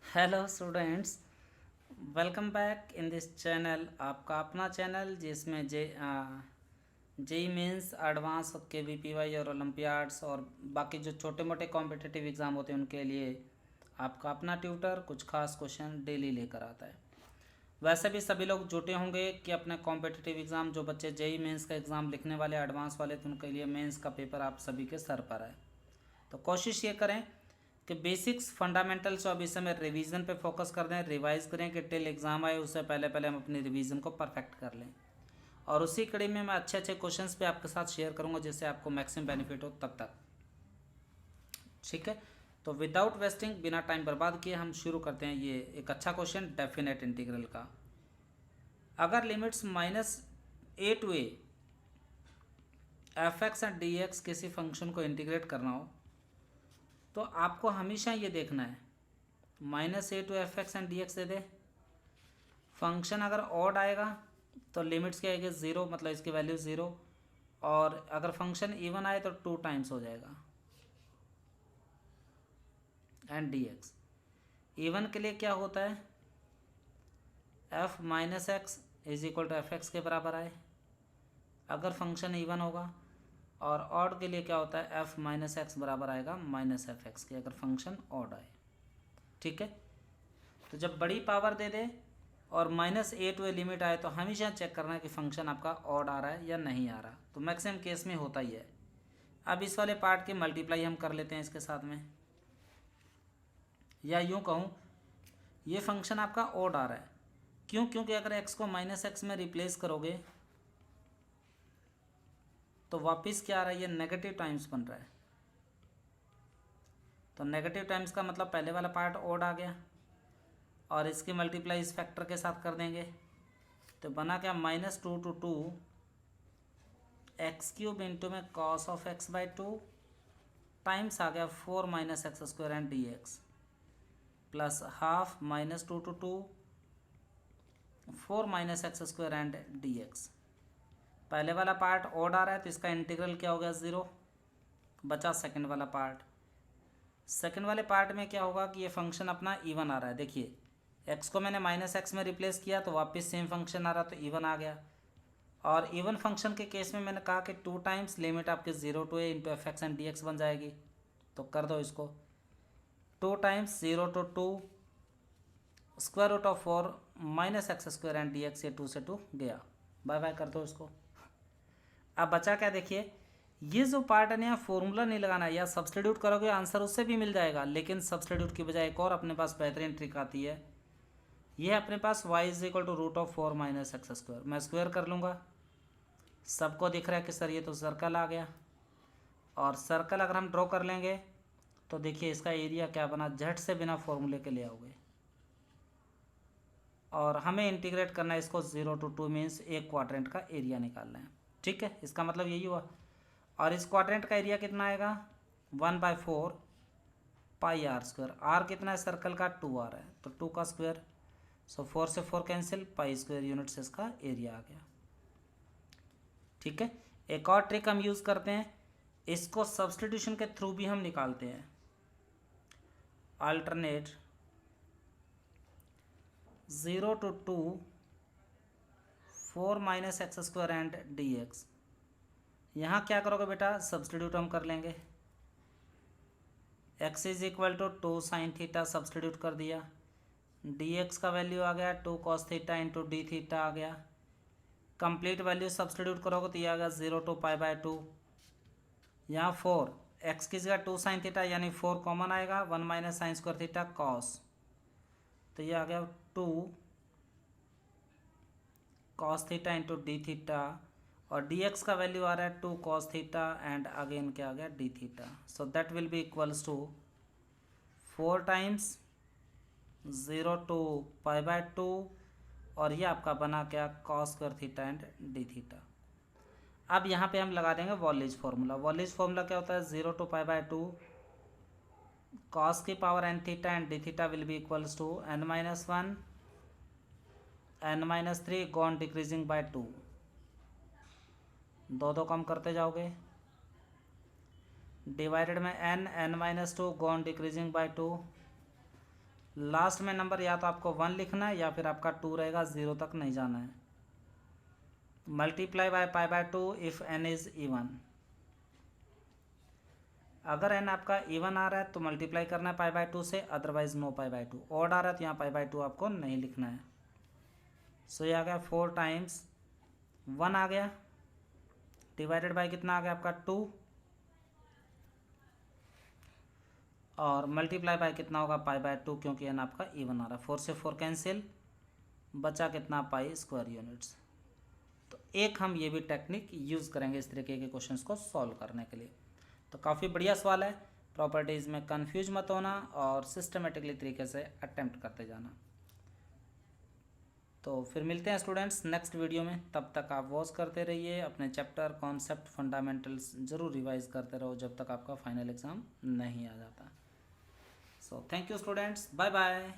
Hello students, welcome back in this channel. आपका अपना channel जिसमें जेई मेंस, एडवांस के वीपीवाई और ओलंपियाड्स और बाकी जो छोटे मोटे कॉम्पिटिटिव एग्ज़ाम होते हैं उनके लिए आपका अपना ट्यूटर कुछ खास क्वेश्चन डेली लेकर आता है। वैसे भी सभी लोग जुटे होंगे कि अपने कॉम्पिटिटिव एग्ज़ाम, जो बच्चे जेई मेंस का एग्ज़ाम लिखने वाले एडवांस वाले, तो उनके लिए मेंस का पेपर आप सभी के सर पर है। तो कोशिश ये करें कि बेसिक्स फंडामेंटल्स जो अभी समय रिवीजन पे फोकस कर दें, रिवाइज करें कि टिल एग्ज़ाम आए उससे पहले पहले हम अपनी रिवीजन को परफेक्ट कर लें। और उसी कड़ी में मैं अच्छे अच्छे क्वेश्चंस पे आपके साथ शेयर करूंगा जिससे आपको मैक्सिमम बेनिफिट हो तब तक। ठीक है, तो विदाउट वेस्टिंग, बिना टाइम बर्बाद किए हम शुरू करते हैं। ये एक अच्छा क्वेश्चन डेफिनेट इंटीग्रल का। अगर limits -a to a F X and D x किसी फंक्शन को इंटीग्रेट करना हो तो आपको हमेशा ये देखना है -a to f(x) and D x they they. Function अगर ऑड आएगा तो लिमिट्स क्या आएगी, ज़ीरो, मतलब इसकी वैल्यू ज़ीरो। और अगर फंक्शन इवन आए तो 2 टाइम्स हो जाएगा एंड डी एक्स। इवन के लिए क्या होता है, f-x is equal to F X के बराबर आए अगर फंक्शन इवन होगा। और ऑड के लिए क्या होता है, f-x बराबर आएगा -f(x) के अगर फंक्शन ऑड आए। ठीक है, तो जब बड़ी पावर दे दे और -a to a लिमिट आए तो हमेशा चेक करना है कि फंक्शन आपका ऑड आ रहा है या नहीं आ रहा। तो मैक्सिमम केस में होता ही है। अब इस वाले पार्ट की मल्टीप्लाई हम कर लेते हैं इसके साथ में, या यूँ कहूँ ये फंक्शन आपका ऑड आ रहा है। क्यों? क्योंकि अगर x को -x में रिप्लेस करोगे तो वापस क्या आ रहा है, ये नेगेटिव टाइम्स बन रहा है। तो नेगेटिव टाइम्स का मतलब पहले वाला पार्ट ऑड आ गया और इसकी मल्टीप्लाई इस फैक्टर के साथ कर देंगे तो बना क्या, -2 to 2 x³ इंटू में cos(x/2) टाइम्स आ गया 4 - x² and D x plus half -2 to 2 4 - x² and D x. पहले वाला पार्ट ऑड आ रहा है तो इसका इंटीग्रल क्या हो गया, ज़ीरो। बचा सेकंड वाला पार्ट। सेकंड वाले पार्ट में क्या होगा कि ये फंक्शन अपना इवन आ रहा है। देखिए x को मैंने -x में रिप्लेस किया तो वापस सेम फंक्शन आ रहा, तो इवन आ गया। और इवन फंक्शन के केस में मैंने कहा कि 2 टाइम्स लिमिट आपके 0 to a into F X and D X बन जाएगी। तो कर दो इसको, 2 times 0 to 2 square root of 4 -x² and D X, ये 2 से 2 गया, बाय बाय कर दो इसको। अब बचा क्या, देखिए ये जो पार्ट है ना, फॉर्मूला नहीं लगाना है, या सब्सटीट्यूट करोगे आंसर उससे भी मिल जाएगा, लेकिन सब्सटीट्यूट की बजाय एक और अपने पास बेहतरीन ट्रिक आती है। ये अपने पास y is equal to √4 - x²। मैं स्क्वायर कर लूँगा, सबको दिख रहा है कि सर ये तो सर्कल आ गया। और सर्कल अगर हम ड्रॉ कर लेंगे तो देखिए इसका एरिया क्या बना, झट से बिना फॉर्मूले के ले आओगे। और हमें इंटीग्रेट करना है इसको 0 to 2 मीन्स एक क्वाड्रेंट का एरिया निकालना है। ठीक है, इसका मतलब यही हुआ। और इस क्वाड्रेंट का एरिया कितना आएगा, 1/4 πr²। आर कितना है सर्कल का, 2r है, तो 2 का स्क्वायर। सो 4 से 4 कैंसिल, π² यूनिट से इसका एरिया आ गया। ठीक है, एक और ट्रिक हम यूज़ करते हैं, इसको सब्सटीट्यूशन के थ्रू भी हम निकालते हैं। Alternate 0 to 2 4 - x² and D x. यहाँ क्या करोगे बेटा, सब्सटीट्यूट हम कर लेंगे। x is equal to 2 sin theta substitute कर दिया, डी एक्स का वैल्यू आ गया 2 cos theta into d theta आ गया। कंप्लीट वैल्यू सब्सटीट्यूट करोगे तो ये आ गया 0 to π/2। यहाँ 4 x की जगह 2 sin थीटा यानी 4 कॉमन आएगा, 1 - sin² थीटा cos, तो ये आ गया 2 cos theta into d theta. और डी एक्स का वैल्यू आ रहा है 2 cos थीटा एंड अगेन क्या आ गया, D theta. So that will be equals to 4 times 0 to π/2 और ये आपका बना क्या, cos² theta and D theta. अब यहाँ पे हम लगा देंगे वॉलेज फार्मूला। वॉलेज फार्मूला क्या होता है, 0 to π/2 cos की पावर n theta and D theta will be equals to n-1 n-3 gone decreasing by 2। दो कम करते जाओगे, डिवाइडेड में n n-2 gone decreasing by 2 last में नंबर या तो आपको 1 लिखना है या फिर आपका 2 रहेगा, 0 तक नहीं जाना है। Multiply by pi by 2 if n is even. अगर n आपका इवन आ रहा है तो मल्टीप्लाई करना है पाई बाय 2 से, otherwise no pi by 2। Odd आ रहा है तो यहाँ पाई बाय 2 आपको नहीं लिखना है। सो ये आ गया 4 टाइम्स 1 आ गया, डिवाइडेड बाय कितना आ गया आपका 2, और मल्टीप्लाई बाय कितना होगा पाई बाय 2, क्योंकि n आपका इवन आ रहा है। 4 से 4 कैंसिल, बचा कितना पाई स्क्वायर यूनिट्स। तो एक हम ये भी टेक्निक यूज़ करेंगे इस तरीके के क्वेश्चंस को सॉल्व करने के लिए। तो काफ़ी बढ़िया सवाल है, प्रॉपर्टीज़ में कंफ्यूज मत होना और सिस्टमेटिकली तरीके से अटेम्प्ट करते जाना। तो फिर मिलते हैं स्टूडेंट्स नेक्स्ट वीडियो में, तब तक आप वॉच करते रहिए, अपने चैप्टर कॉन्सेप्ट फंडामेंटल्स ज़रूर रिवाइज करते रहो जब तक आपका फाइनल एग्ज़ाम नहीं आ जाता। So thank you students, bye bye.